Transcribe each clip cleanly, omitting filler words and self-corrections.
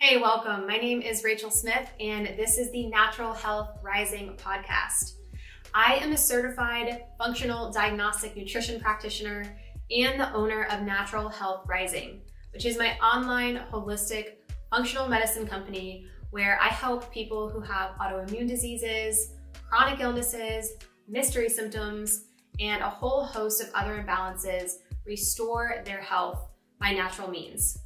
Hey, welcome. My name is Rachel Smith, and this is the Natural Health Rising podcast. I am a certified functional diagnostic nutrition practitioner and the owner of Natural Health Rising, which is my online holistic functional medicine company where I help people who have autoimmune diseases, chronic illnesses, mystery symptoms, and a whole host of other imbalances restore their health by natural means.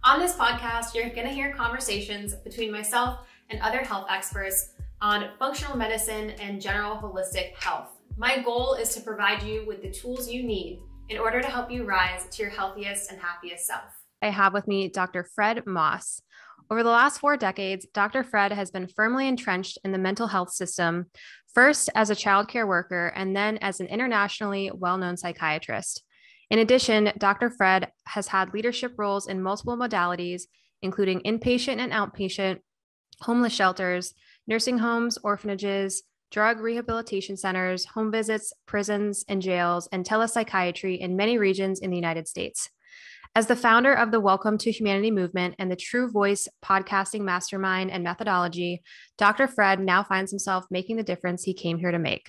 On this podcast, you're going to hear conversations between myself and other health experts on functional medicine and general holistic health. My goal is to provide you with the tools you need in order to help you rise to your healthiest and happiest self. I have with me Dr. Fred Moss. Over the last 4 decades, Dr. Fred has been firmly entrenched in the mental health system, first as a childcare worker and then as an internationally well-known psychiatrist. In addition, Dr. Fred has had leadership roles in multiple modalities, including inpatient and outpatient, homeless shelters, nursing homes, orphanages, drug rehabilitation centers, home visits, prisons and jails, and telepsychiatry in many regions in the United States. As the founder of the Welcome to Humanity movement and the True Voice podcasting mastermind and methodology, Dr. Fred now finds himself making the difference he came here to make.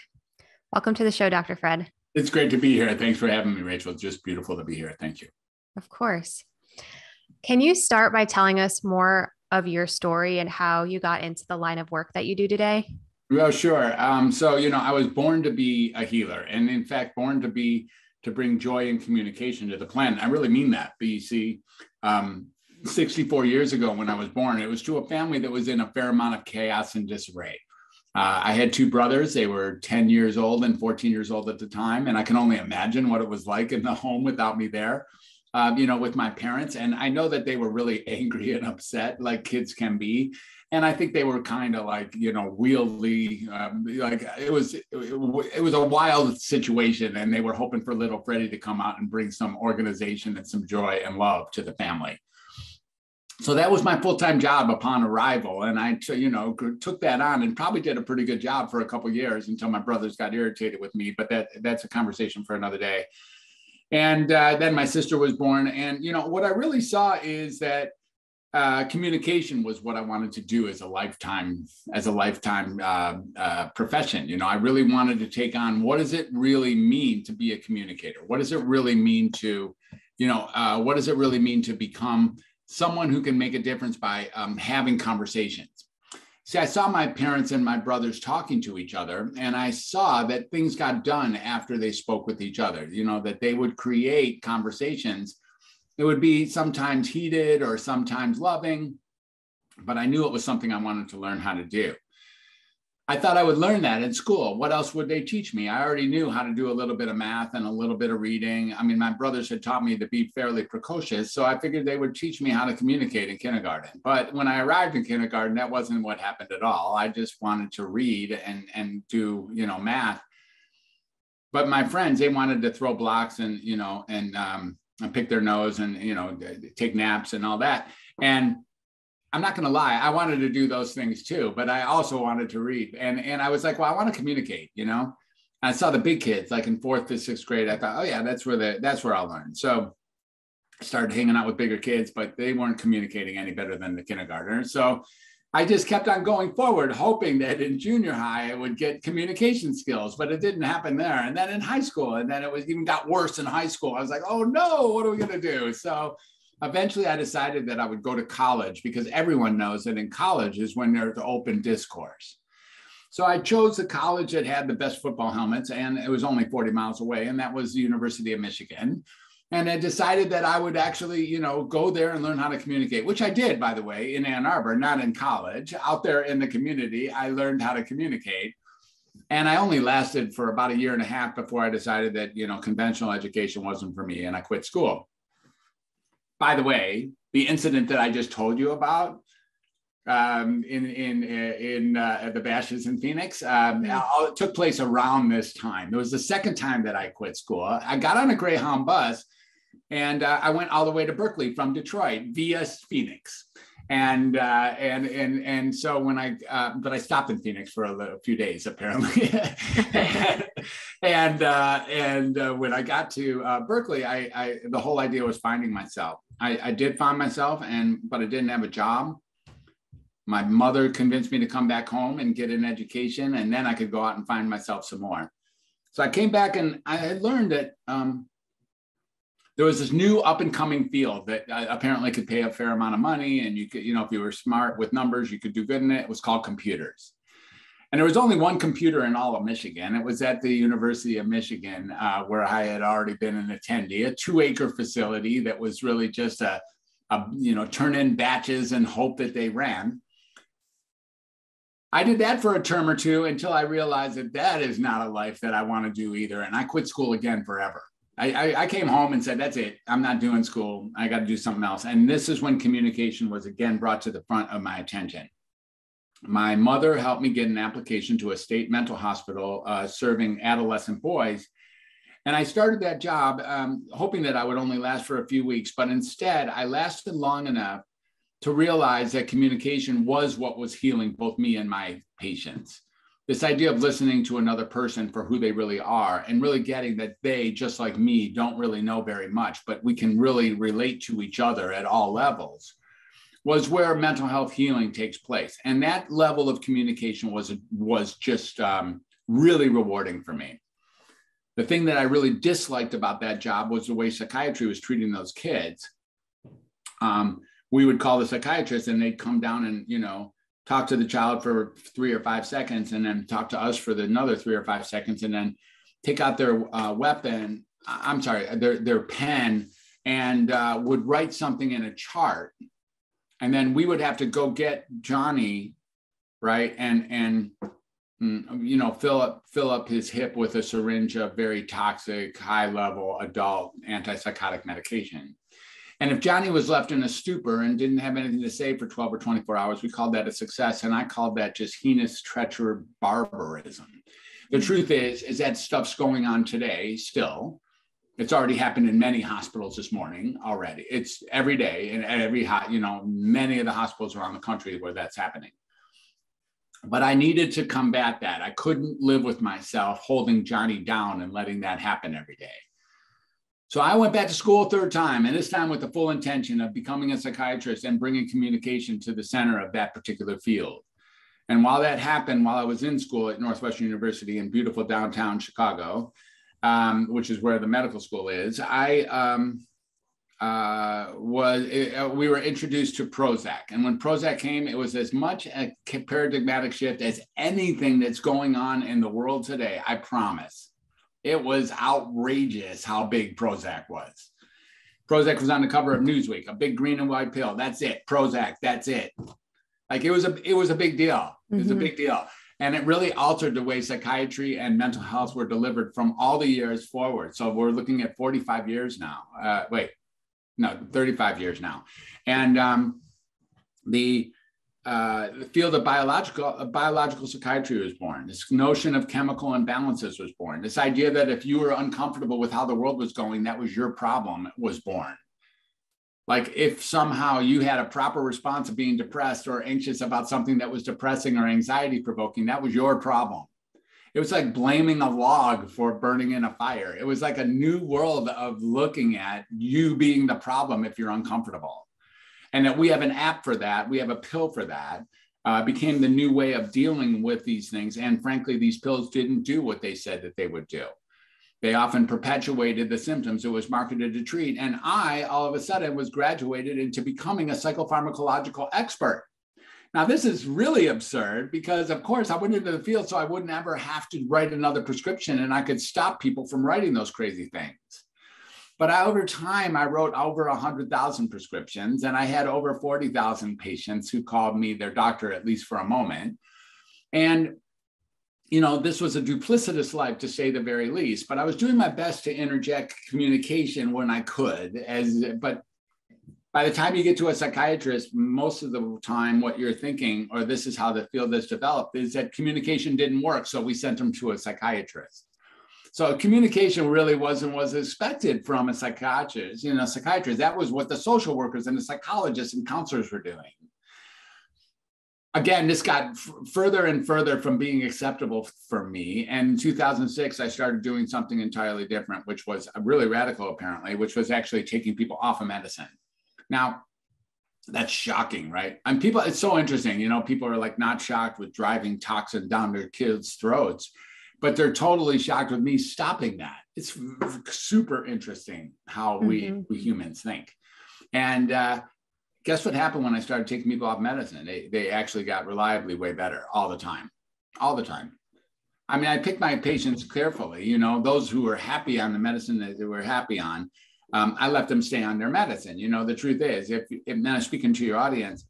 Welcome to the show, Dr. Fred. It's great to be here. Thanks for having me, Rachel. It's just beautiful to be here. Thank you. Of course. Can you start by telling us more of your story and how you got into the line of work that you do today? Well, sure. I was born to be a healer, and in fact, born to bring joy and communication to the planet. I really mean that. But you see, 64 years ago when I was born, it was to a family that was in a fair amount of chaos and disarray. I had 2 brothers. They were 10 years old and 14 years old at the time. And I can only imagine what it was like in the home without me there, with my parents. And I know that they were really angry and upset like kids can be. And I think they were kind of like, wieldly, it was a wild situation. And they were hoping for little Freddie to come out and bring some organization and some joy and love to the family. So that was my full-time job upon arrival. And I, took that on and probably did a pretty good job for a couple of years until my brothers got irritated with me. But that's a conversation for another day. And then my sister was born. And, what I really saw is that communication was what I wanted to do as a lifetime profession. I really wanted to take on, what does it really mean to be a communicator? What does it really mean to, what does it really mean to become someone who can make a difference by having conversations? See, I saw my parents and my brothers talking to each other, and I saw that things got done after they spoke with each other, that they would create conversations. It would be sometimes heated or sometimes loving, but I knew it was something I wanted to learn how to do. I thought I would learn that in school. What else would they teach me? I already knew how to do a little bit of math and a little bit of reading. I mean, my brothers had taught me to be fairly precocious, so I figured they would teach me how to communicate in kindergarten. But when I arrived in kindergarten, that wasn't what happened at all. I just wanted to read and do, math. But my friends, they wanted to throw blocks and pick their nose and, take naps and all that. And I'm not going to lie, I wanted to do those things too, but I also wanted to read. And I was like, well, I want to communicate, And I saw the big kids like in 4th to 6th grade. I thought, oh yeah, that's where I'll learn. So I started hanging out with bigger kids, but they weren't communicating any better than the kindergartners. So I just kept on going forward, hoping that in junior high, I would get communication skills, but it didn't happen there. And then in high school, and then it was even got worse in high school. I was like, oh no, what are we going to do? So eventually I decided that I would go to college, because everyone knows that in college is when there's open discourse. So I chose the college that had the best football helmets, and it was only 40 miles away, and that was the University of Michigan. And I decided that I would actually, go there and learn how to communicate, which I did, by the way, in Ann Arbor, not in college. Out there in the community, I learned how to communicate. And I only lasted for about 1.5 years before I decided that, conventional education wasn't for me, and I quit school. By the way, the incident that I just told you about in the bashes in Phoenix, it took place around this time. It was the second time that I quit school. I got on a Greyhound bus, and I went all the way to Berkeley from Detroit via Phoenix. And so when but I stopped in Phoenix for a few days apparently. and when I got to Berkeley, the whole idea was finding myself. I did find myself, but I didn't have a job. My mother convinced me to come back home and get an education, and then I could go out and find myself some more. So I came back and I had learned that there was this new up and coming field that apparently could pay a fair amount of money. And you could, you know, if you were smart with numbers, you could do good in it. It was called computers. And there was only one computer in all of Michigan. It was at the University of Michigan, where I had already been an attendee, a 2-acre facility that was really just a you know, turn in batches and hope that they ran. I did that for a term or two until I realized that that is not a life that I want to do either. And I quit school again forever. I came home and said, that's it. I'm not doing school. I got to do something else. And this is when communication was again brought to the front of my attention. My mother helped me get an application to a state mental hospital serving adolescent boys. And I started that job hoping that I would only last for a few weeks. But instead, I lasted long enough to realize that communication was what was healing both me and my patients. This idea of listening to another person for who they really are and really getting that they, just like me, don't really know very much, but we can really relate to each other at all levels, was where mental health healing takes place. And that level of communication was just really rewarding for me. The thing that I really disliked about that job was the way psychiatry was treating those kids. We would call the psychiatrist and they'd come down and, you know, talk to the child for 3 or 5 seconds and then talk to us for another 3 or 5 seconds and then take out their their pen and would write something in a chart. And then we would have to go get Johnny, right? And you know, fill up his hip with a syringe of very toxic, high-level adult antipsychotic medication. And if Johnny was left in a stupor and didn't have anything to say for 12 or 24 hours, we called that a success. And I called that just heinous, treacherous barbarism. The truth is that stuff's going on today still. It's already happened in many hospitals this morning already. It's every day and every, you know, many of the hospitals around the country where that's happening. But I needed to combat that. I couldn't live with myself holding Johnny down and letting that happen every day. So I went back to school a 3rd time, and this time with the full intention of becoming a psychiatrist and bringing communication to the center of that particular field. And while that happened, while I was in school at Northwestern University in beautiful downtown Chicago, which is where the medical school is, we were introduced to Prozac. And when Prozac came, it was as much a paradigmatic shift as anything that's going on in the world today, I promise. It was outrageous how big Prozac was. Prozac was on the cover of Newsweek, a big green and white pill. That's it. Prozac, that's it. Like it was a big deal. It was a big deal. And it really altered the way psychiatry and mental health were delivered from all the years forward. So we're looking at 45 years now. 35 years now. And the field of biological psychiatry was born. This notion of chemical imbalances was born. This idea that if you were uncomfortable with how the world was going, that was your problem, was born. Like if somehow you had a proper response of being depressed or anxious about something that was depressing or anxiety provoking, that was your problem. It was like blaming a log for burning in a fire. It was like a new world of looking at you being the problem if you're uncomfortable. And that we have an app for that, we have a pill for that, became the new way of dealing with these things. And frankly, these pills didn't do what they said that they would do. They often perpetuated the symptoms it was marketed to treat. And I, all of a sudden, was graduated into becoming a psychopharmacological expert. Now, this is really absurd because, of course, I went into the field so I wouldn't ever have to write another prescription and I could stop people from writing those crazy things. But over time, I wrote over 100,000 prescriptions and I had over 40,000 patients who called me their doctor, at least for a moment. And, you know, this was a duplicitous life to say the very least, but I was doing my best to interject communication when I could. But by the time you get to a psychiatrist, most of the time what you're thinking, or this is how the field has developed, is that communication didn't work. So we sent them to a psychiatrist. So communication really wasn't what was expected from a psychiatrist. You know, psychiatrist, that was what the social workers and the psychologists and counselors were doing. Again, this got further and further from being acceptable for me. And in 2006, I started doing something entirely different, which was really radical, apparently, which was actually taking people off of medicine. Now, That's shocking, right? And people, it's so interesting, people are like not shocked with driving toxin down their kids' throats, but they're totally shocked with me stopping that. It's super interesting how we humans think. And guess what happened when I started taking people off medicine? They actually got reliably way better all the time. I mean, I pick my patients carefully, those who were happy on the medicine that they were happy on. I let them stay on their medicine. The truth is, if I'm speaking to your audience,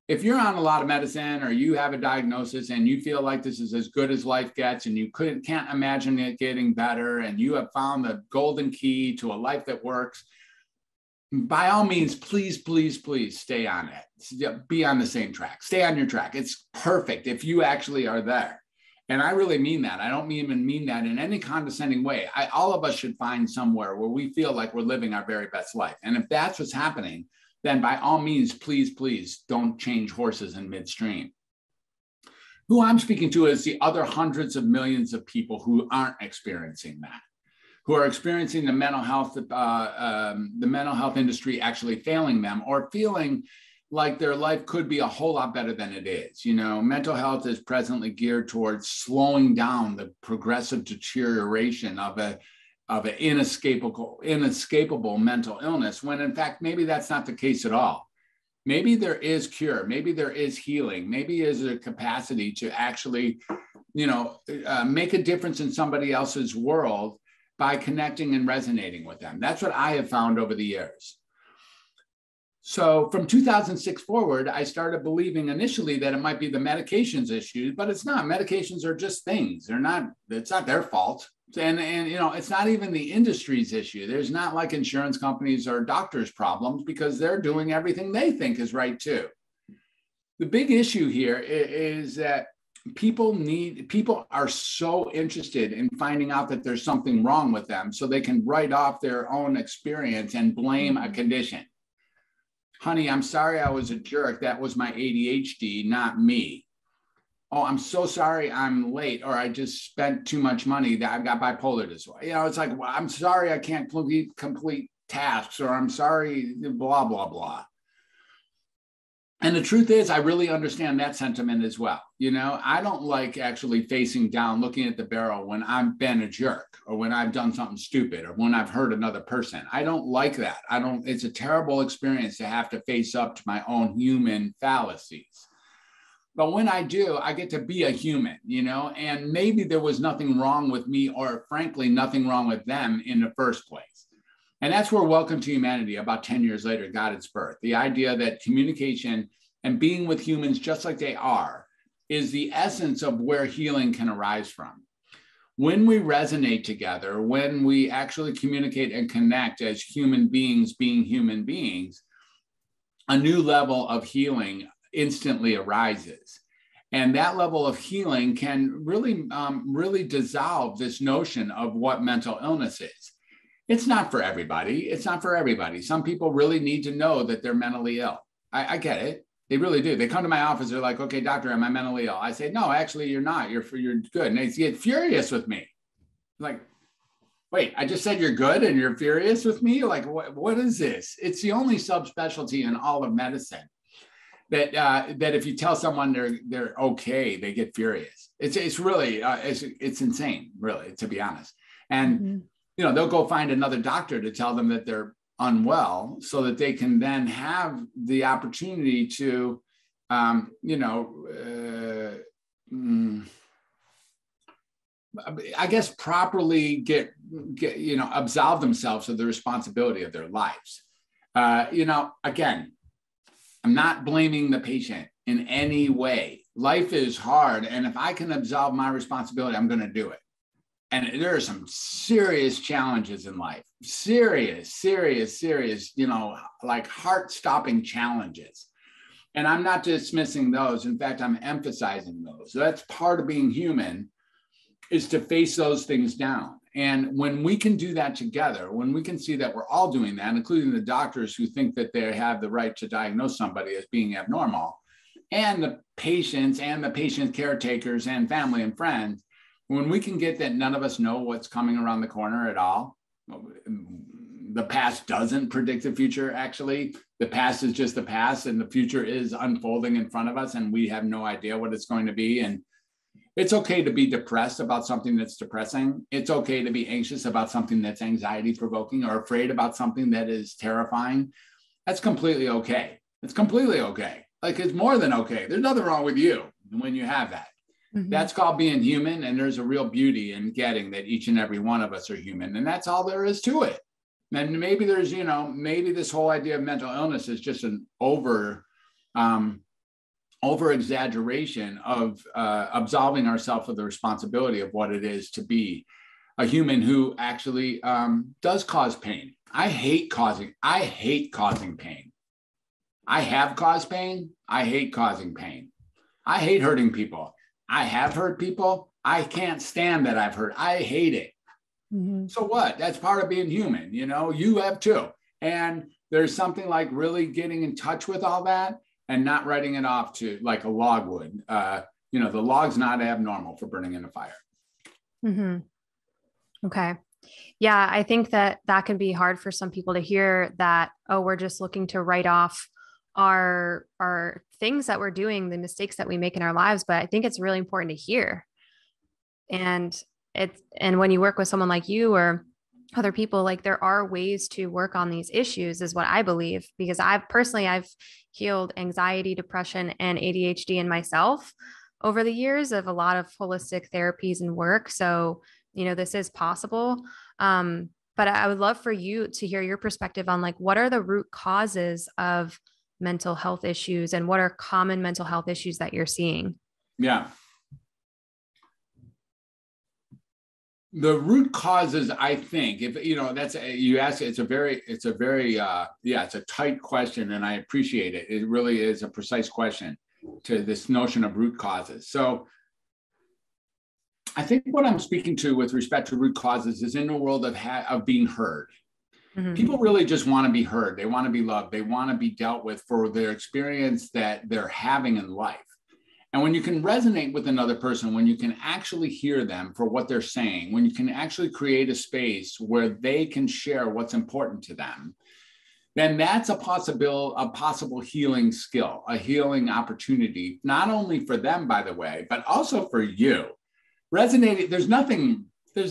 if you're on a lot of medicine or you have a diagnosis and you feel like this is as good as life gets and you can't imagine it getting better and you have found the golden key to a life that works, by all means, please, please, please stay on it. Be on the same track. Stay on your track. It's perfect if you actually are there. And I really mean that. I don't even mean that in any condescending way. All of us should find somewhere where we feel like we're living our very best life. And if that's what's happening, then by all means, please, please don't change horses in midstream. Who I'm speaking to is the other hundreds of millions of people who aren't experiencing that, who are experiencing the mental health industry actually failing them or feeling like their life could be a whole lot better than it is. Mental health is presently geared towards slowing down the progressive deterioration of an inescapable mental illness, when in fact, maybe that's not the case at all. Maybe there is cure, maybe there is healing, maybe there's a capacity to actually, make a difference in somebody else's world by connecting and resonating with them. That's what I have found over the years. So from 2006 forward, I started believing initially that it might be the medications issue, but it's not. Medications are just things. It's not their fault. And it's not even the industry's issue. There's not like insurance companies or doctors' problems because they're doing everything they think is right too. The big issue here is that people are so interested in finding out that there's something wrong with them so they can write off their own experience and blame a condition. Honey, I'm sorry I was a jerk. That was my ADHD, not me. Oh, I'm so sorry I'm late, or I just spent too much money that I've got bipolar disorder. It's like, well, I'm sorry I can't complete tasks, or I'm sorry, blah, blah, blah. And the truth is, I really understand that sentiment as well. I don't like actually facing down, looking at the barrel when I've been a jerk or when I've done something stupid or when I've hurt another person. I don't like that. It's a terrible experience to have to face up to my own human fallacies. But when I do, I get to be a human, and maybe there was nothing wrong with me or frankly, nothing wrong with them in the first place. And that's where Welcome to Humanity, about 10 years later, got its birth. The idea that communication and being with humans just like they are is the essence of where healing can arise from. When we resonate together, when we actually communicate and connect as human beings being human beings, a new level of healing instantly arises. And that level of healing can really dissolve this notion of what mental illness is. It's not for everybody. Some people really need to know that they're mentally ill. I get it. They really do. They come to my office. They're like, okay, doctor, am I mentally ill? I say, no, actually, you're not. You're good. And they get furious with me. Like, wait, I just said you're good and you're furious with me? Like, what is this? It's the only subspecialty in all of medicine that if you tell someone they're okay, they get furious. It's really, it's insane, really, to be honest. And they'll go find another doctor to tell them that they're unwell so that they can then have the opportunity to, I guess, properly get absolve themselves of the responsibility of their lives. Again, I'm not blaming the patient in any way. Life is hard. And if I can absolve my responsibility, I'm going to do it. And there are some serious challenges in life, serious, like heart-stopping challenges. And I'm not dismissing those. In fact, I'm emphasizing those. So that's part of being human, is to face those things down. And when we can do that together, when we can see that we're all doing that, including the doctors who think that they have the right to diagnose somebody as being abnormal, and the patients and the patient caretakers and family and friends, when we can get that none of us know what's coming around the corner at all, the past doesn't predict the future, actually, the past is just the past and the future is unfolding in front of us and we have no idea what it's going to be. And it's okay to be depressed about something that's depressing. It's okay to be anxious about something that's anxiety provoking or afraid about something that is terrifying. That's completely okay. It's completely okay. Like, it's more than okay. There's nothing wrong with you when you have that. Mm-hmm. That's called being human. And there's a real beauty in getting that each and every one of us are human. And that's all there is to it. And maybe there's, maybe this whole idea of mental illness is just an over exaggeration of absolving ourselves of the responsibility of what it is to be a human who actually does cause pain. I hate causing pain. I have caused pain. I hate causing pain. I hate hurting people. I have hurt people. I can't stand that I've hurt. I hate it. Mm-hmm. So what? That's part of being human. You have too. And there's something like really getting in touch with all that and not writing it off to like a log would. The log's not abnormal for burning in a fire. Mm-hmm. Okay. Yeah, I think that can be hard for some people to hear that, oh, we're just looking to write off our things that we're doing, the mistakes that we make in our lives. But I think it's really important to hear. And when you work with someone like you or other people, like, there are ways to work on these issues is what I believe, because I've healed anxiety, depression, and ADHD in myself over the years of a lot of holistic therapies and work. So, this is possible. But I would love for you to hear your perspective on, like, what are the root causes of mental health issues and what are common mental health issues that you're seeing? Yeah. The root causes, I think, if you ask, it's a tight question, and I appreciate it. It really is a precise question to this notion of root causes. So I think what I'm speaking to with respect to root causes is in the world of being heard. Mm-hmm. People really just want to be heard. They want to be loved. They want to be dealt with for their experience that they're having in life. And when you can resonate with another person, when you can actually hear them for what they're saying, when you can actually create a space where they can share what's important to them, then that's a possible healing skill, a healing opportunity, not only for them, by the way, but also for you. Resonating, there's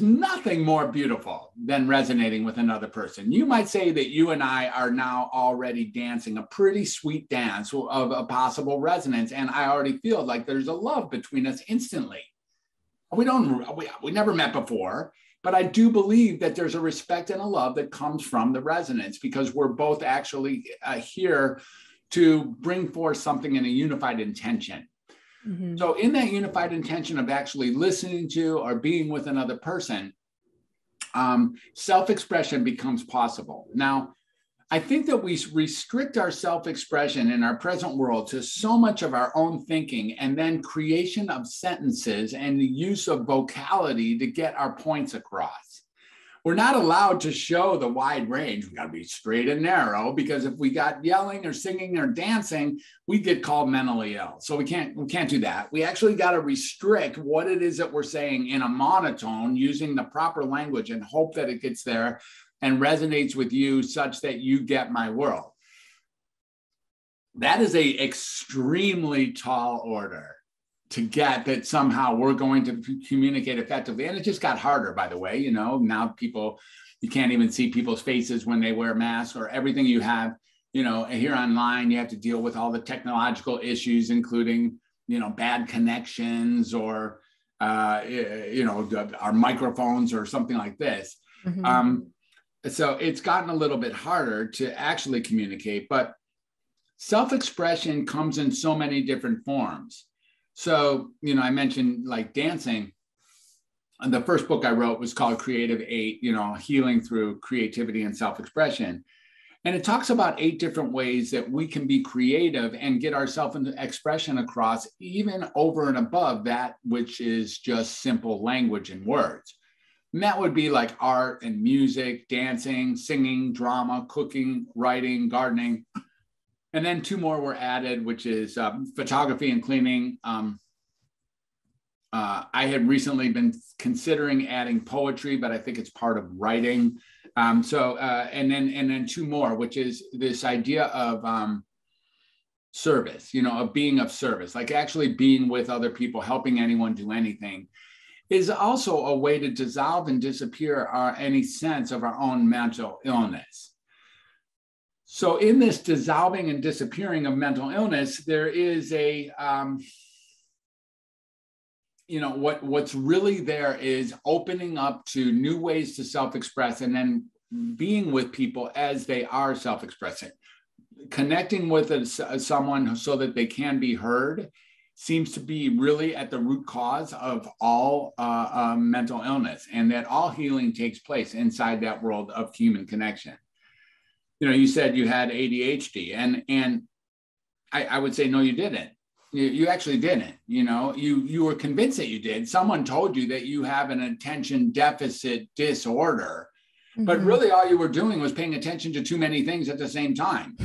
nothing more beautiful than resonating with another person. You might say that you and I are now already dancing a pretty sweet dance of a possible resonance. And I already feel like there's a love between us instantly. We never met before, but I do believe that there's a respect and a love that comes from the resonance, because we're both actually here to bring forth something in a unified intention. Mm-hmm. So in that unified intention of actually listening to or being with another person, self-expression becomes possible. Now, I think that we restrict our self-expression in our present world to so much of our own thinking and then creation of sentences and the use of vocality to get our points across. We're not allowed to show the wide range. We got to be straight and narrow, because if we got yelling or singing or dancing, we get called mentally ill. So we can't do that. We actually got to restrict what it is that we're saying in a monotone using the proper language and hope that it gets there and resonates with you such that you get my world. That is an extremely tall order to get, that somehow we're going to communicate effectively. And it just got harder, by the way. Now you can't even see people's faces when they wear masks, or everything you have, here online, you have to deal with all the technological issues, including, bad connections or, our microphones or something like this. Mm-hmm. So it's gotten a little bit harder to actually communicate, but self-expression comes in so many different forms. So, I mentioned like dancing. And the first book I wrote was called Creative 8, Healing Through Creativity and Self-Expression. And it talks about 8 different ways that we can be creative and get our self-expression across, even over and above that, which is just simple language and words. And that would be like art and music, dancing, singing, drama, cooking, writing, gardening. And then 2 more were added, which is photography and cleaning. I had recently been considering adding poetry, but I think it's part of writing. And then two more, which is this idea of service, of being of service, like actually being with other people, helping anyone do anything, is also a way to dissolve and disappear any sense of our own mental illness. So in this dissolving and disappearing of mental illness, there is what's really there is opening up to new ways to self-express, and then being with people as they are self-expressing. Connecting with someone so that they can be heard seems to be really at the root cause of all mental illness, and that all healing takes place inside that world of human connection. You said you had ADHD, and I would say, no, you didn't. You actually didn't. You were convinced that you did. Someone told you that you have an attention deficit disorder. But really all you were doing was paying attention to too many things at the same time.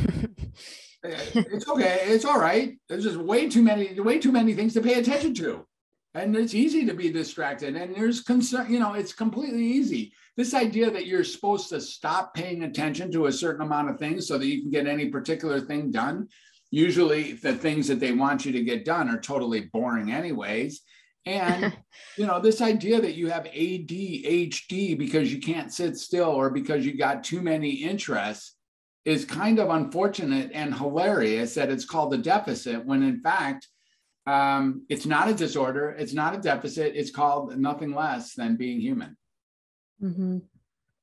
It's okay. It's all right. There's just way too many things to pay attention to. And it's easy to be distracted. And there's concern, it's completely easy. This idea that you're supposed to stop paying attention to a certain amount of things so that you can get any particular thing done. Usually the things that they want you to get done are totally boring anyways. And, this idea that you have ADHD because you can't sit still or because you got too many interests is kind of unfortunate and hilarious that it's called a deficit, when in fact, it's not a disorder. It's not a deficit. It's called nothing less than being human. Mm-hmm.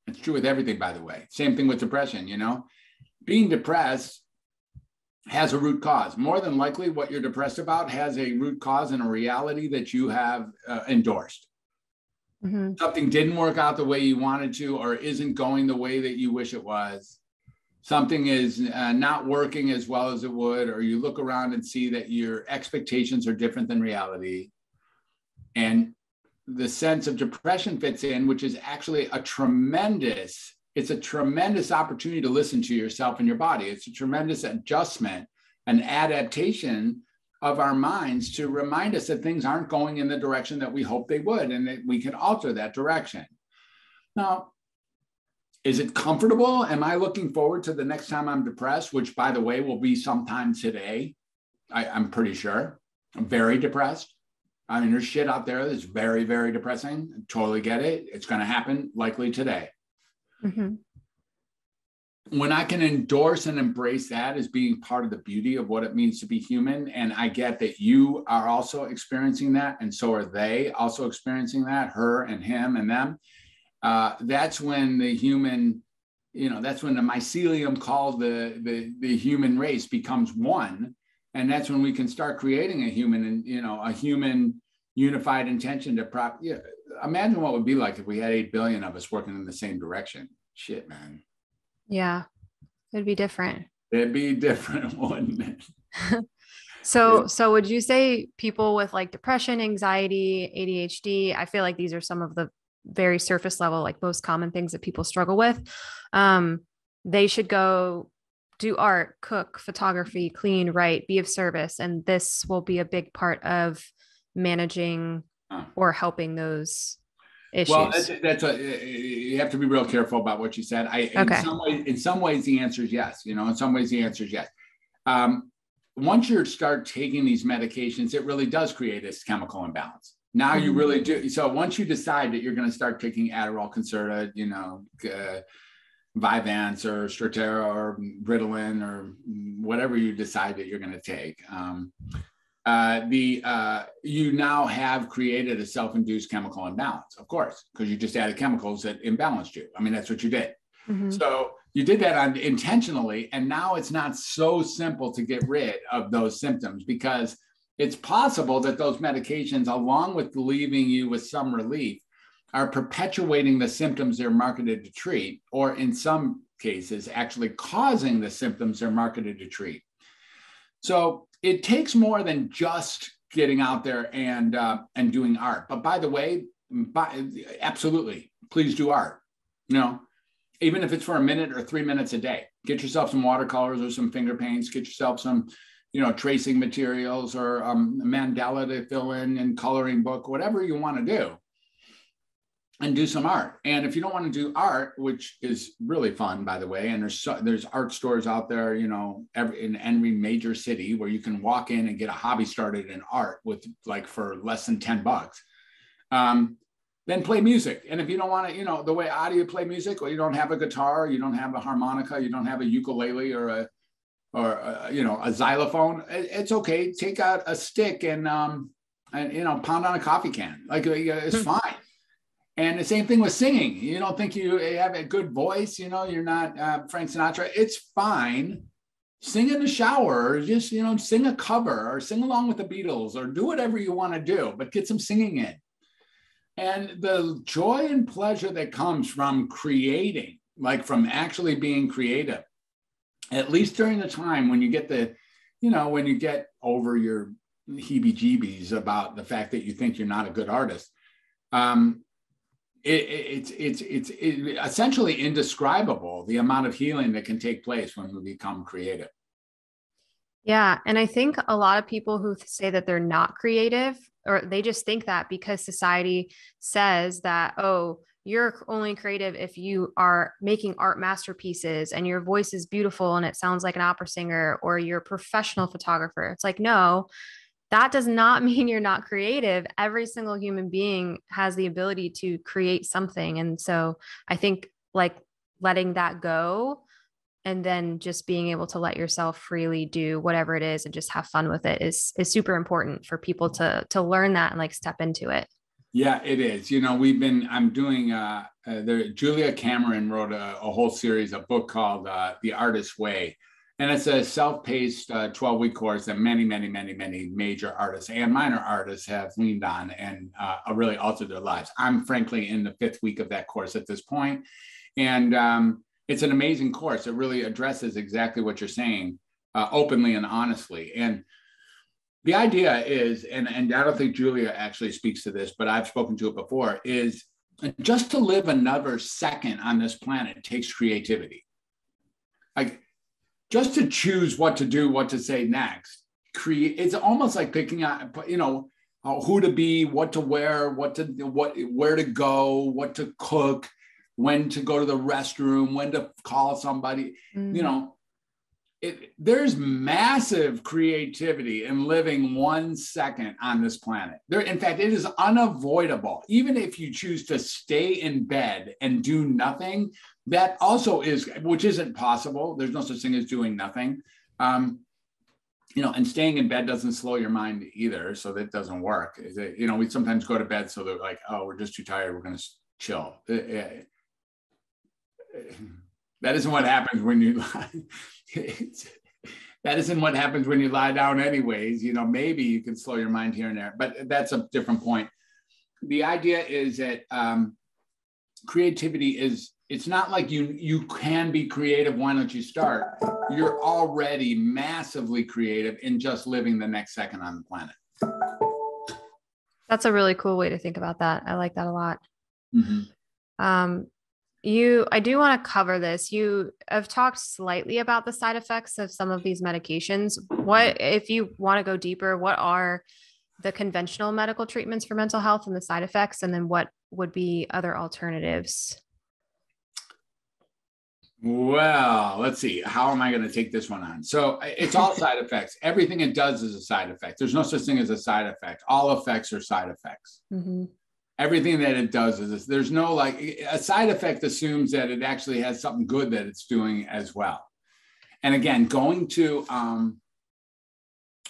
It's true with everything, by the way. Same thing with depression, being depressed has a root cause. More than likely, what you're depressed about has a root cause and a reality that you have endorsed. Mm-hmm. Something didn't work out the way you wanted to, or isn't going the way that you wish it was. Something is not working as well as it would, or you look around and see that your expectations are different than reality. And the sense of depression fits in, which is actually a tremendous opportunity to listen to yourself and your body. It's a tremendous adjustment, an adaptation of our minds to remind us that things aren't going in the direction that we hope they would, and that we can alter that direction. Now, is it comfortable? Am I looking forward to the next time I'm depressed, which, by the way, will be sometime today? I'm pretty sure. I'm very depressed. I mean, there's shit out there that's very, very depressing. I totally get it. It's going to happen likely today. Mm-hmm. When I can endorse and embrace that as being part of the beauty of what it means to be human, and I get that you are also experiencing that, and so are they also experiencing that, her and him and them, that's when the human, that's when the mycelium called the human race becomes one, and that's when we can start creating a human and a human unified intention to imagine what it would be like if we had 8 billion of us working in the same direction. Shit, man. Yeah, it'd be different. It'd be different, wouldn't it? So would you say people with like depression, anxiety, ADHD, I feel like these are some of the very surface level, like most common things that people struggle with. They should go do art, cook, photography, clean, write, be of service. And this will be a big part of managing or helping those issues. Well, you have to be real careful about what you said. In some ways, the answer is yes. In some ways, the answer is yes. Once you start taking these medications, it really does create this chemical imbalance. Now you really do. So once you decide that you're going to start taking Adderall, Concerta, Vyvanse or Strattera or Ritalin or whatever you decide that you're going to take, you now have created a self-induced chemical imbalance, of course, because you just added chemicals that imbalanced you. I mean, that's what you did. Mm-hmm. So you did that intentionally, and now it's not so simple to get rid of those symptoms, because it's possible that those medications, along with leaving you with some relief, are perpetuating the symptoms they're marketed to treat, or in some cases, actually causing the symptoms they're marketed to treat. So it takes more than just getting out there and doing art. But by the way, absolutely, please do art. Even if it's for a minute or 3 minutes a day. Get yourself some watercolors or some finger paints. Get yourself some, tracing materials or mandala to fill in and coloring book, whatever you want to do. and do some art. And if you don't want to do art, which is really fun, by the way, and there's art stores out there, you know, in every major city where you can walk in and get a hobby started in art with like for less than $10. Then play music. And if you don't want to, you know, the way how do you play music? Well, you don't have a guitar, you don't have a harmonica, you don't have a ukulele or you know, a xylophone. It's okay. Take out a stick and you know, pound on a coffee can. Like it's fine. And the same thing with singing. You don't think you have a good voice, you know, you're not Frank Sinatra. It's fine. Sing in the shower, or just, you know, sing a cover or sing along with the Beatles or do whatever you want to do, but get some singing in. And the joy and pleasure that comes from creating, like from actually being creative, at least during the time when you get the, you know, when you get over your heebie-jeebies about the fact that you think you're not a good artist, it's essentially indescribable, the amount of healing that can take place when we become creative. Yeah. And I think a lot of people who say that they're not creative, or they just think that because society says that, oh, you're only creative if you are making art masterpieces and your voice is beautiful and it sounds like an opera singer, or you're a professional photographer. It's like, no, that does not mean you're not creative. Every single human being has the ability to create something. And so I think like letting that go and then just being able to let yourself freely do whatever it is and just have fun with it is super important for people to learn that and like step into it. Yeah, it is. You know, I'm doing, Julia Cameron wrote a whole series, a book called The Artist's Way. And it's a self-paced 12-week course that many, many, many, many major artists and minor artists have leaned on and really altered their lives. I'm frankly in the 5th week of that course at this point. And it's an amazing course. It really addresses exactly what you're saying openly and honestly. And the idea is, and I don't think Julia actually speaks to this, but I've spoken to it before, is just to live another second on this planet takes creativity. Like just to choose what to do, what to say next, it's almost like picking out, you know, who to be, what to wear, where to go, what to cook, when to go to the restroom, when to call somebody, you know, there's massive creativity in living 1 second on this planet. In fact, it is unavoidable. Even if you choose to stay in bed and do nothing, that also is, which isn't possible. There's no such thing as doing nothing. You know, and staying in bed doesn't slow your mind either. So that doesn't work. You know, we sometimes go to bed so they're like, oh, we're just too tired, we're going to chill. That isn't what happens when you lie. That isn't what happens when you lie down anyways. You know, maybe you can slow your mind here and there, but that's a different point. The idea is that creativity it's not like you can be creative, why don't you start? You're already massively creative in just living the next second on the planet. That's a really cool way to think about that. I like that a lot. Mm-hmm. I do want to cover this. You have talked slightly about the side effects of some of these medications. What, if you want to go deeper, what are the conventional medical treatments for mental health and the side effects? And then what would be other alternatives? Well, let's see. How am I going to take this one on? So it's all side effects. Everything it does is a side effect. There's no such thing as a side effect. All effects are side effects. Mm-hmm. Everything that it does is this. There's no like a side effect assumes that it actually has something good that it's doing as well. And again, going to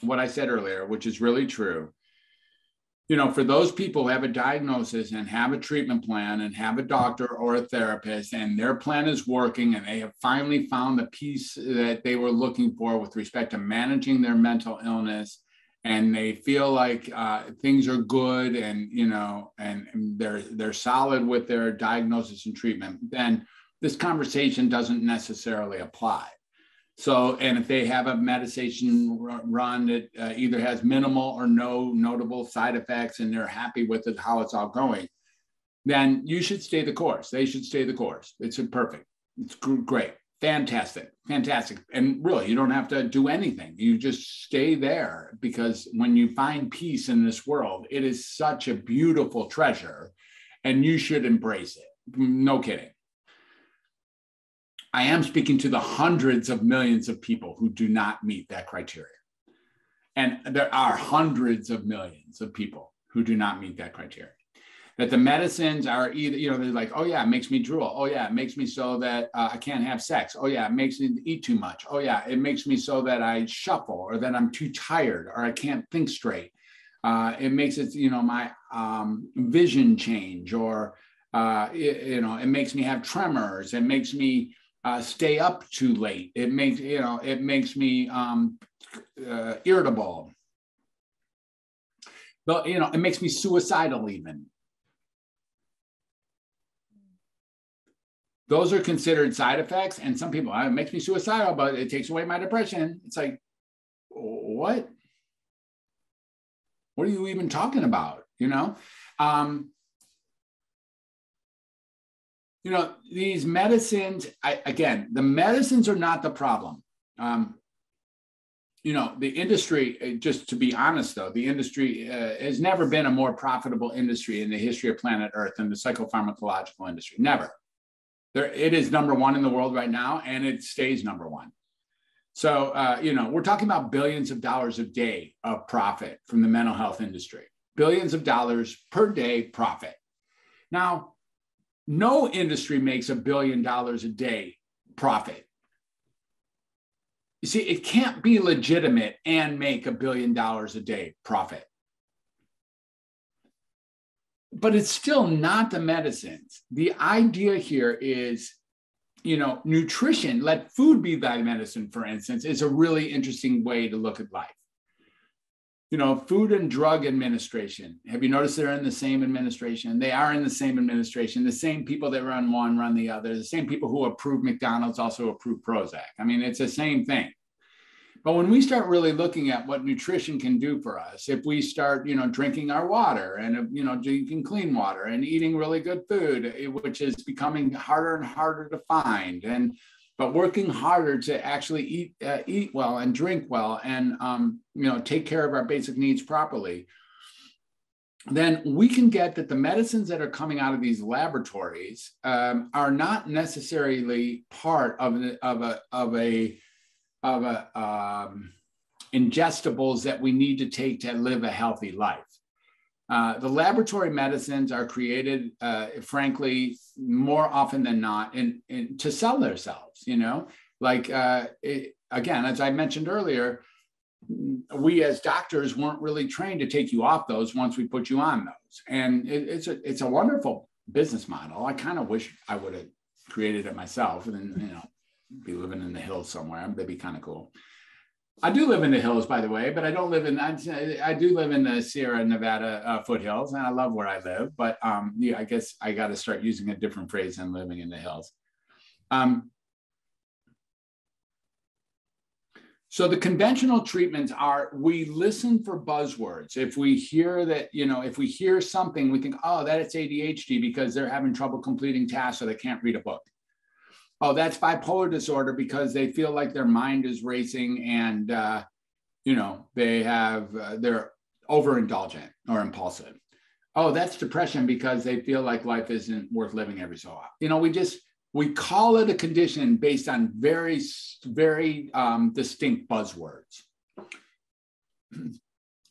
what I said earlier, which is really true, you know, for those people who have a diagnosis and have a treatment plan and have a doctor or a therapist and their plan is working and they have finally found the piece that they were looking for with respect to managing their mental illness, and they feel like things are good and, you know, and they're solid with their diagnosis and treatment, then this conversation doesn't necessarily apply. So, and if they have a medication run that either has minimal or no notable side effects and they're happy with it, how it's all going, then you should stay the course. They should stay the course. It's perfect. It's great. Fantastic. And really, you don't have to do anything. You just stay there, because when you find peace in this world, it is such a beautiful treasure. and you should embrace it. No kidding. I am speaking to the hundreds of millions of people who do not meet that criteria. And there are hundreds of millions of people who do not meet that criteria. That the medicines are either, they're like, oh yeah, it makes me drool. Oh yeah, it makes me so that I can't have sex. Oh yeah, it makes me eat too much. Oh yeah, it makes me so that I shuffle, or that I'm too tired, or I can't think straight. It makes it, my vision change, or, it makes me have tremors. It makes me stay up too late. It makes me irritable. But, it makes me suicidal even. Those are considered side effects. And some people, it makes me suicidal, but it takes away my depression. It's like, what? What are you even talking about? These medicines, the medicines are not the problem. The industry, just to be honest, though, the industry has never been a more profitable industry in the history of planet Earth than the psychopharmacological industry. Never. It is number one in the world right now, and it stays number one. So, we're talking about billions of dollars a day of profit from the mental health industry. Billions of dollars per day profit. Now, no industry makes $1 billion a day profit. You see, it can't be legitimate and make $1 billion a day profit. But it's still not the medicines. The idea here is, nutrition, let food be thy medicine, for instance, is a really interesting way to look at life. Food and Drug Administration. Have you noticed they're in the same administration? They are in the same administration. The same people that run one run the other. The same people who approve McDonald's also approve Prozac. I mean, it's the same thing. But when we start really looking at what nutrition can do for us, if we start, drinking our water and, drinking clean water and eating really good food, which is becoming harder and harder to find, but working harder to actually eat well and drink well and, take care of our basic needs properly, then we can get that the medicines that are coming out of these laboratories are not necessarily part of ingestibles that we need to take to live a healthy life. The laboratory medicines are created, frankly, more often than not to sell themselves, again, as I mentioned earlier, we as doctors weren't really trained to take you off those once we put you on those. And it's a wonderful business model. I kind of wish I would have created it myself and, be living in the hills somewhere. That'd be kind of cool. I do live in the hills, by the way, but I don't live in, I do live in the Sierra Nevada foothills, and I love where I live, but I guess I got to start using a different phrase than living in the hills. So the conventional treatments are, we listen for buzzwords. If we hear that, if we hear something, we think, oh, that's ADHD because they're having trouble completing tasks or they can't read a book. Oh, that's bipolar disorder because they feel like their mind is racing and, they're overindulgent or impulsive. Oh, that's depression because they feel like life isn't worth living every so often. We call it a condition based on very, very distinct buzzwords.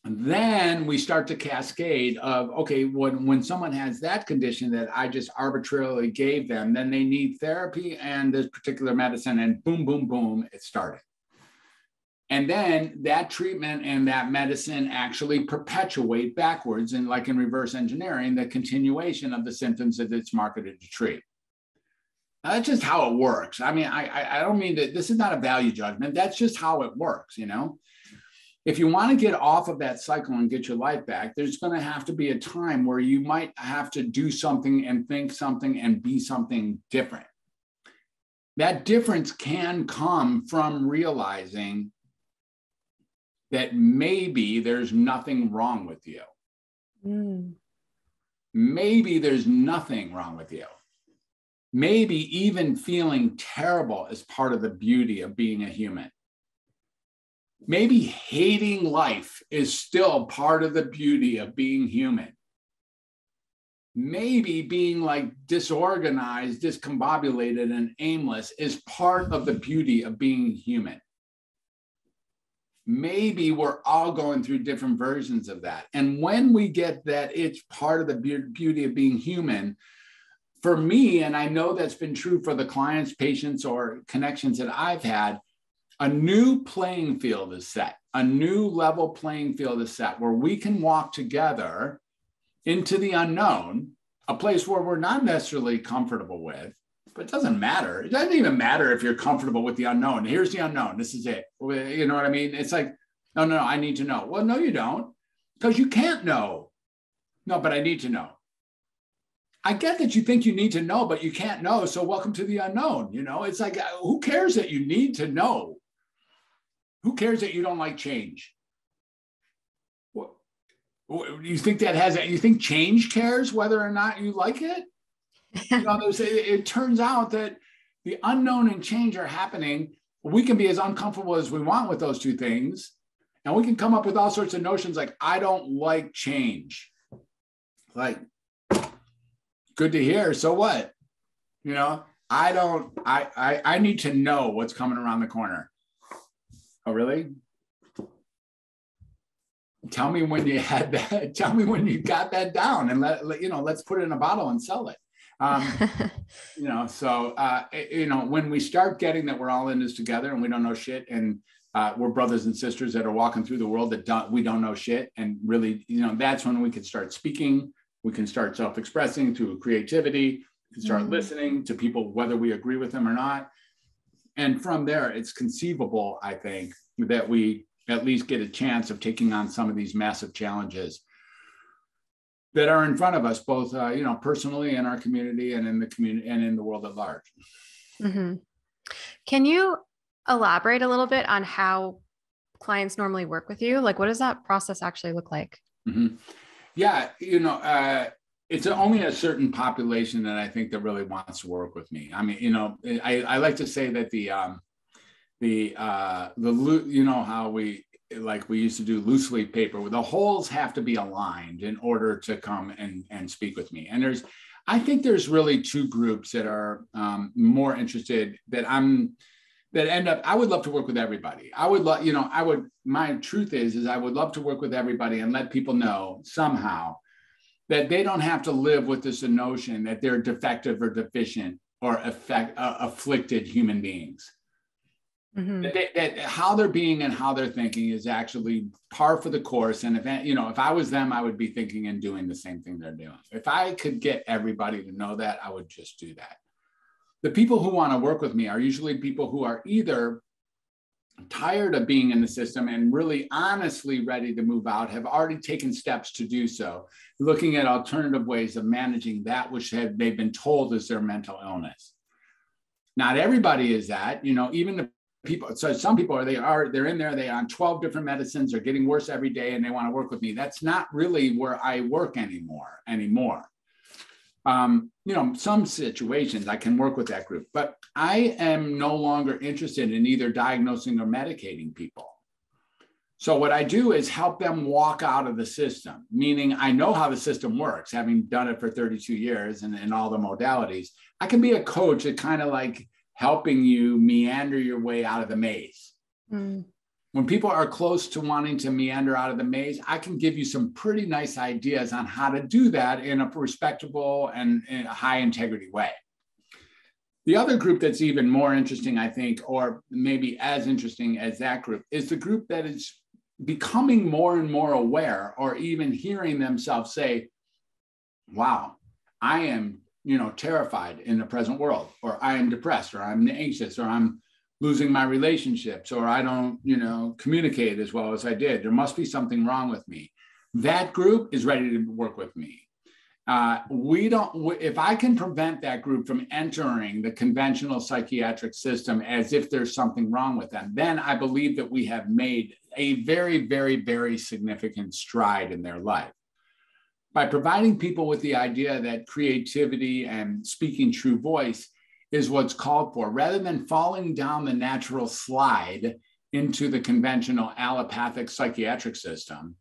And then we start to cascade of, okay, when someone has that condition that I just arbitrarily gave them, then they need therapy and this particular medicine, and boom, boom, boom, it started. And then that treatment and that medicine actually perpetuate backwards, and like in reverse engineering, the continuation of the symptoms that it's marketed to treat. Now, that's just how it works. I mean, I don't mean that this is not a value judgment. That's just how it works, If you want to get off of that cycle and get your life back, there's going to have to be a time where you might have to do something and think something and be something different. That difference can come from realizing that maybe there's nothing wrong with you. Maybe there's nothing wrong with you. Maybe even feeling terrible is part of the beauty of being a human. Maybe hating life is still part of the beauty of being human. maybe being like disorganized, discombobulated, and aimless is part of the beauty of being human. Maybe we're all going through different versions of that. And when we get that, it's part of the beauty of being human. For me, and I know that's been true for the clients, patients, or connections that I've had, a new playing field is set. A new level playing field is set where we can walk together into the unknown, a place where we're not necessarily comfortable with, but it doesn't matter. It doesn't even matter if you're comfortable with the unknown. Here's the unknown. This is it. You know what I mean? It's like, no, I need to know. Well, no, you don't, because you can't know. No, but I need to know. I get that you think you need to know, but you can't know. So welcome to the unknown. You know, it's like, who cares that you need to know? Who cares that you don't like change? What, you think that has, you think change cares whether or not you like it? You know, it turns out that the unknown and change are happening. We can be as uncomfortable as we want with those two things. And we can come up with all sorts of notions like, I don't like change. Like, good to hear. So what? You know, I need to know what's coming around the corner. Oh, really? Tell me when you had that. Tell me when you got that down, and let's put it in a bottle and sell it. You know, so, you know, when we start getting that we're all in this together and we don't know shit, and we're brothers and sisters that are walking through the world that we don't know shit, and really, you know, that's when we can start speaking. We can start self-expressing through creativity. We can start listening to people, whether we agree with them or not. And from there, it's conceivable, I think, that we at least get a chance of taking on some of these massive challenges that are in front of us, both, you know, personally in our community and in the community and in the world at large. Mm-hmm. Can you elaborate a little bit on how clients normally work with you? Like, what does that process actually look like? Mm-hmm. Yeah, you know, it's only a certain population that I think that really wants to work with me. I mean, you know, I like to say that you know how we used to do loose leaf paper, where the holes have to be aligned in order to come and speak with me. And I think there's really two groups that are more interested I would love to work with everybody. My truth is I would love to work with everybody and let people know somehow that they don't have to live with this notion that they're defective or deficient or afflicted human beings. Mm-hmm. That how they're being and how they're thinking is actually par for the course. And if I was them, I would be thinking and doing the same thing they're doing. If I could get everybody to know that, I would just do that. The people who want to work with me are usually people who are either tired of being in the system and really honestly ready to move out, have already taken steps to do so, looking at alternative ways of managing that which they've been told is their mental illness. Not everybody is that, you know, even the people. So some people they're in there, they're on 12 different medicines, they're getting worse every day, and they want to work with me. That's not really where I work anymore. You know, some situations I can work with that group, but I am no longer interested in either diagnosing or medicating people. So what I do is help them walk out of the system, meaning I know how the system works, having done it for 32 years and all the modalities. I can be a coach that kind of like helping you meander your way out of the maze. Mm. When people are close to wanting to meander out of the maze, I can give you some pretty nice ideas on how to do that in a respectable and in a high integrity way. The other group that's even more interesting, I think, or maybe as interesting as that group, is the group that is becoming more and more aware, or even hearing themselves say, wow, I am, you know, terrified in the present world, or I am depressed, or I'm anxious, or I'm losing my relationships, or I don't, you know, communicate as well as I did. There must be something wrong with me. That group is ready to work with me. If I can prevent that group from entering the conventional psychiatric system as if there's something wrong with them, then I believe that we have made a very, very, very significant stride in their life. By providing people with the idea that creativity and speaking true voice is what's called for, rather than falling down the natural slide into the conventional allopathic psychiatric system,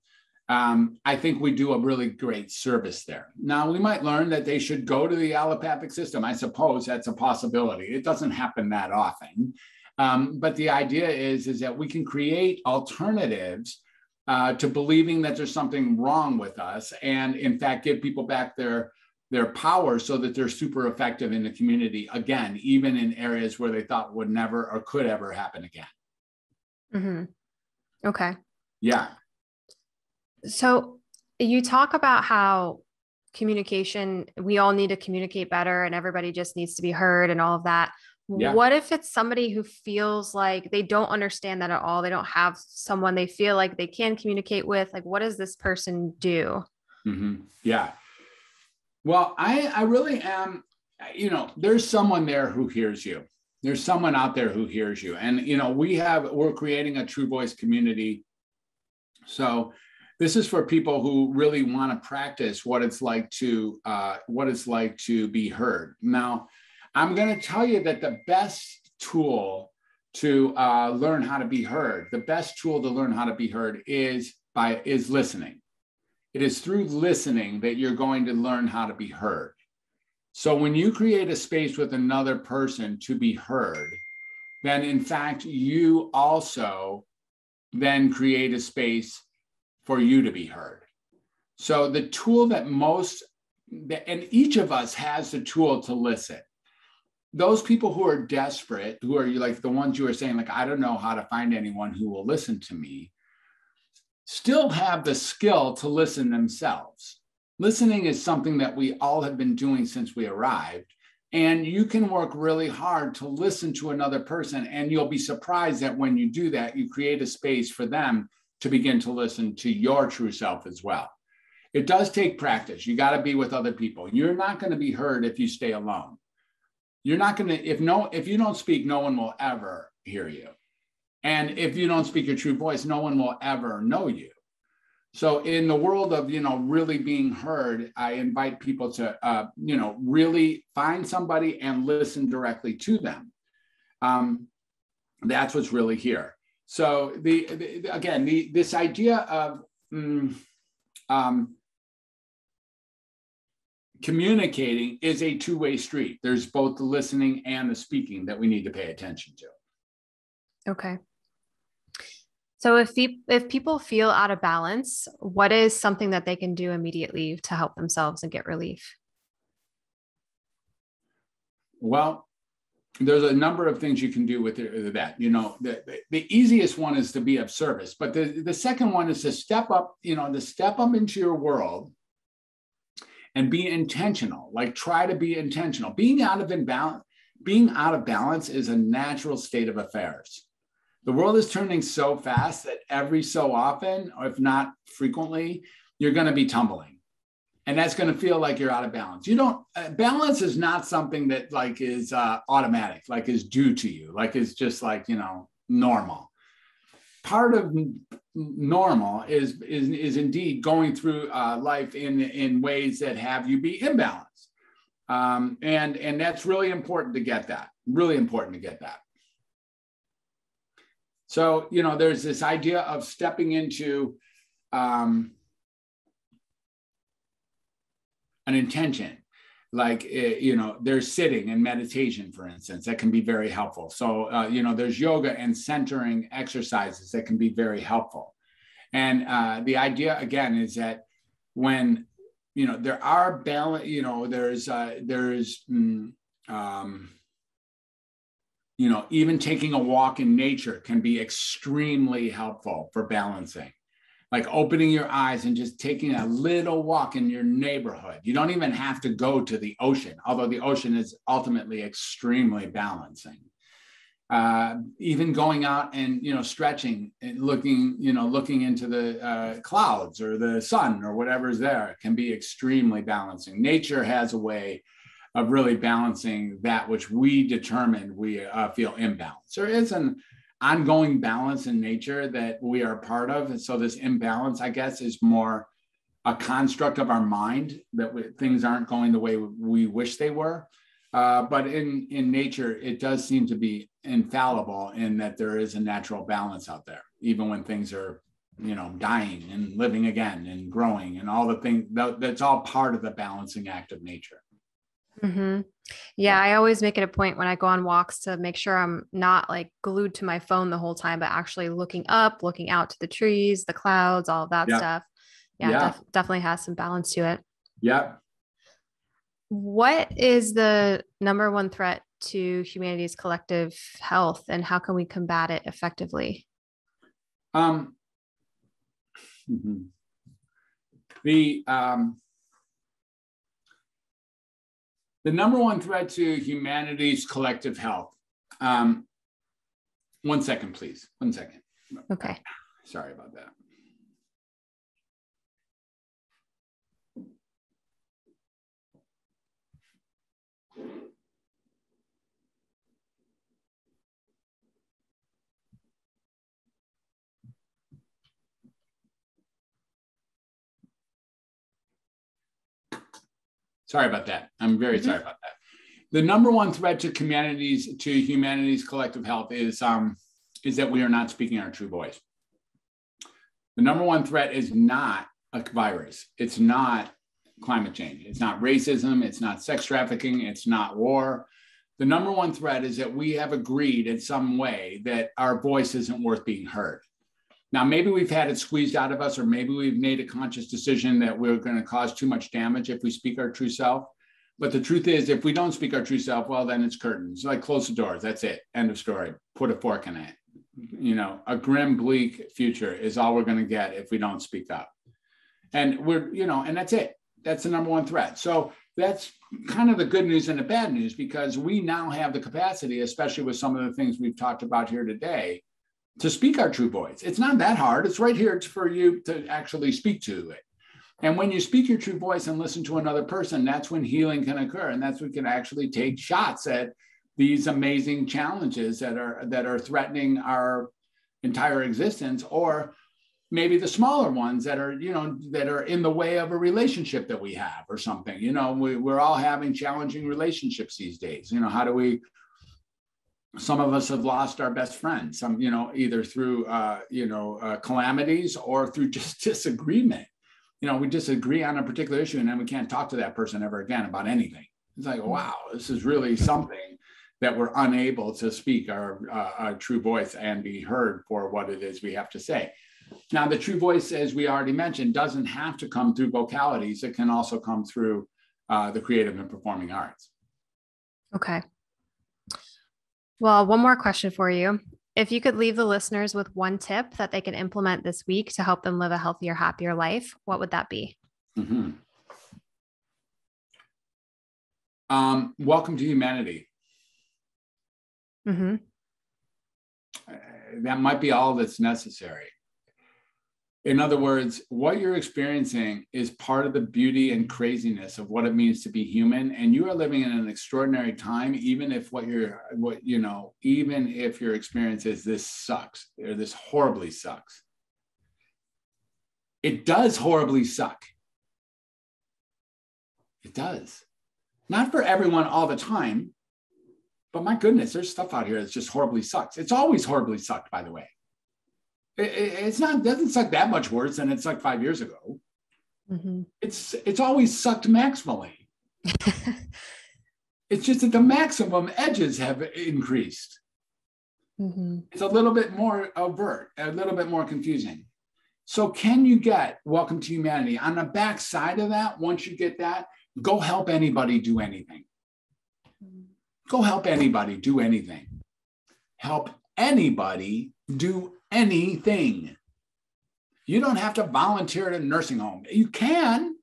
I think we do a really great service there. Now, we might learn that they should go to the allopathic system. I suppose that's a possibility. It doesn't happen that often. But the idea is that we can create alternatives to believing that there's something wrong with us, and in fact, give people back their power so that they're super effective in the community again, even in areas where they thought would never or could ever happen again. Mm-hmm. Okay. Yeah. So you talk about how communication, we all need to communicate better and everybody just needs to be heard and all of that. Yeah. What if it's somebody who feels like they don't understand that at all? They don't have someone they feel like they can communicate with. Like, what does this person do? Mm-hmm. Yeah. Well, I really am, there's someone there who hears you. There's someone out there who hears you. And, we're creating a true voice community. So this is for people who really want to practice what it's like to be heard. Now, I'm going to tell you that the best tool to learn how to be heard, is listening. It is through listening that you're going to learn how to be heard. So when you create a space with another person to be heard, then in fact, you also then create a space for you to be heard. So the tool and each of us has the tool to listen. Those people who are desperate, who are like the ones you are saying, like, I don't know how to find anyone who will listen to me, still have the skill to listen themselves. Listening is something that we all have been doing since we arrived. And you can work really hard to listen to another person. And you'll be surprised that when you do that, you create a space for them to begin to listen to your true self as well. It does take practice. You got to be with other people. You're not going to be heard if you stay alone. You're not going to, if you don't speak, no one will ever hear you. And if you don't speak your true voice, no one will ever know you. So in the world of, really being heard, I invite people to, really find somebody and listen directly to them. That's what's really here. So this idea of communicating is a two-way street. There's both the listening and the speaking that we need to pay attention to. Okay. So if people feel out of balance, what is something that they can do immediately to help themselves and get relief? Well, there's a number of things you can do with that. The easiest one is to be of service, but the second one is to step up into your world and be intentional. Like, try to be intentional. Being out of balance is a natural state of affairs. The world is turning so fast that every so often, or if not frequently, you're going to be tumbling. And that's going to feel like you're out of balance. Balance is not something that is automatic, is due to you, is just normal. Part of normal is indeed going through life in ways that have you be imbalanced. And that's really important to get that, So, there's this idea of stepping into an intention, there's sitting and meditation, for instance, that can be very helpful. So, there's yoga and centering exercises that can be very helpful. And the idea, again, is that when, there are balance, even taking a walk in nature can be extremely helpful for balancing. Like opening your eyes and just taking a little walk in your neighborhood. You don't even have to go to the ocean, although the ocean is ultimately extremely balancing. Even going out and, stretching and looking into the clouds or the sun or whatever's there can be extremely balancing. Nature has a way of really balancing that which we determine we feel imbalanced. There is an ongoing balance in nature that we are a part of. And so this imbalance, I guess, is more a construct of our mind, that things aren't going the way we wish they were. But in nature, it does seem to be infallible in that there is a natural balance out there, even when things are dying and living again and growing and all the things that's all part of the balancing act of nature. Mm-hmm. Yeah, I always make it a point when I go on walks to make sure I'm not like glued to my phone the whole time, but actually looking up, looking out to the trees, the clouds, all of that stuff. Yeah, definitely has some balance to it. Yeah. What is the number one threat to humanity's collective health, and how can we combat it effectively? The number one threat to humanity's collective health. 1 second, please. 1 second. Okay. Sorry about that. Sorry about that. I'm very sorry about that. The number one threat to humanity's collective health is that we are not speaking our true voice. The number one threat is not a virus. It's not climate change. It's not racism. It's not sex trafficking. It's not war. The number one threat is that we have agreed in some way that our voice isn't worth being heard. Now, maybe we've had it squeezed out of us, or maybe we've made a conscious decision that we're going to cause too much damage if we speak our true self. But the truth is, if we don't speak our true self, well, then it's curtains. Like, close the doors. That's it. End of story. Put a fork in it. A grim, bleak future is all we're going to get if we don't speak up. And and that's it. That's the number one threat. So that's kind of the good news and the bad news, because we now have the capacity, especially with some of the things we've talked about here today, to speak our true voice. It's not that hard. It's right here. It's for you to actually speak to it. And when you speak your true voice and listen to another person, that's when healing can occur. And that's when we can actually take shots at these amazing challenges that are threatening our entire existence, or maybe the smaller ones that are in the way of a relationship that we have or something. We're all having challenging relationships these days. Some of us have lost our best friends, some, either through, calamities or through just disagreement. We disagree on a particular issue and then we can't talk to that person ever again about anything. It's like, wow, this is really something that we're unable to speak our true voice and be heard for what it is we have to say. Now, the true voice, as we already mentioned, doesn't have to come through vocalities. It can also come through the creative and performing arts. Okay. Well, one more question for you. If you could leave the listeners with one tip that they can implement this week to help them live a healthier, happier life, what would that be? Welcome to humanity. Mm-hmm. That might be all that's necessary. In other words, what you're experiencing is part of the beauty and craziness of what it means to be human. And you are living in an extraordinary time, even if even if your experience is this sucks, or this horribly sucks. It does horribly suck. It does. Not for everyone all the time, but my goodness, there's stuff out here that just horribly sucks. It's always horribly sucked, by the way. It doesn't suck that much worse than it sucked 5 years ago. Mm-hmm. It's always sucked maximally. It's just that the maximum edges have increased. Mm-hmm. It's a little bit more overt, a little bit more confusing. So can you get welcome to humanity? On the back side of that, once you get that, go help anybody do anything. Go help anybody do anything. Help anybody do anything. You don't have to volunteer at a nursing home. You can.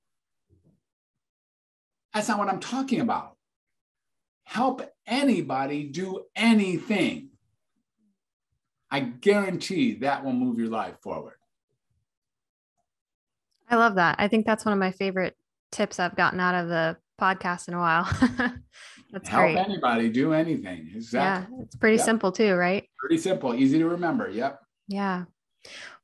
That's not what I'm talking about. Help anybody do anything. I guarantee that will move your life forward. I love that. I think that's one of my favorite tips I've gotten out of the podcast in a while. That's Help great. Anybody do anything. Exactly. Yeah, it's pretty simple too, right? Pretty simple, easy to remember. Yep. Yeah.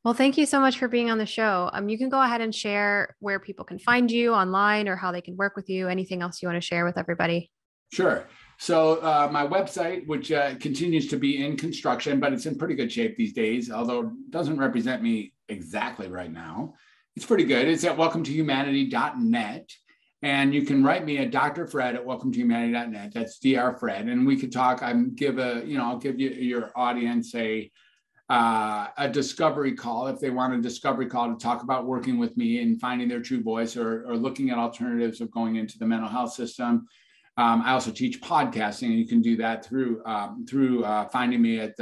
Well, thank you so much for being on the show. You can go ahead and share where people can find you online or how they can work with you. Anything else you want to share with everybody? Sure. So my website, which continues to be in construction, but it's in pretty good shape these days, although it doesn't represent me exactly right now. It's pretty good. It's at welcometohumanity.net. And you can write me at Dr. Fred at welcometohumanity.net. That's Dr. Fred. And we could talk. I'll give you your audience a discovery call if they want a discovery call to talk about working with me and finding their true voice or looking at alternatives of going into the mental health system. I also teach podcasting, and you can do that through finding me at,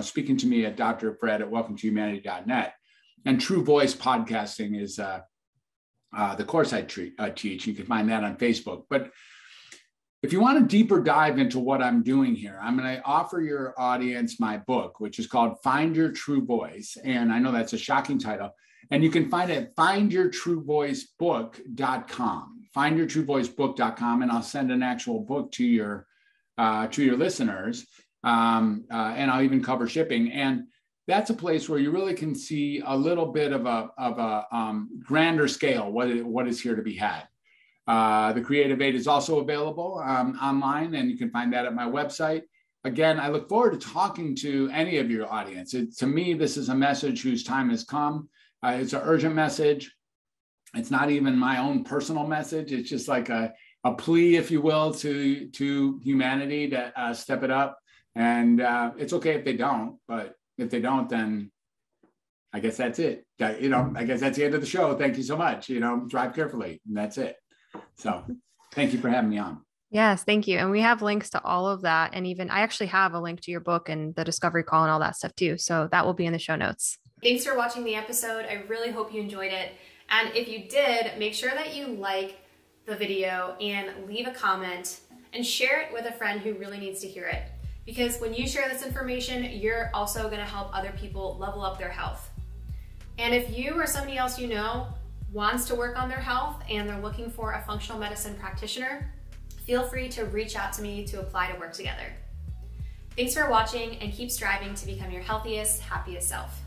speaking to me at Dr. Fred at welcometohumanity.net. And True Voice Podcasting is the course I teach. You can find that on Facebook. But if you want a deeper dive into what I'm doing here, I'm going to offer your audience my book, which is called Find Your True Voice. And I know that's a shocking title. And you can find it at findyourtruevoicebook.com. Findyourtruevoicebook.com, and I'll send an actual book to your listeners, and I'll even cover shipping. And that's a place where you really can see a little bit of a grander scale what is here to be had. The Creative Aid is also available online, and you can find that at my website. Again, I look forward to talking to any of your audience. To me, this is a message whose time has come. It's an urgent message. It's not even my own personal message. It's just like a plea, if you will, to humanity to step it up. And it's okay if they don't, but if they don't, then I guess that's it. I guess that's the end of the show. Thank you so much. Drive carefully, and that's it. So thank you for having me on. Yes, thank you. And we have links to all of that. And even I actually have a link to your book and the discovery call and all that stuff too. So that will be in the show notes. Thanks for watching the episode. I really hope you enjoyed it. And if you did, make sure that you like the video and leave a comment and share it with a friend who really needs to hear it. Because when you share this information, you're also going to help other people level up their health. And if you or somebody else you know wants to work on their health and they're looking for a functional medicine practitioner, feel free to reach out to me to apply to work together. Thanks for watching, and keep striving to become your healthiest, happiest self.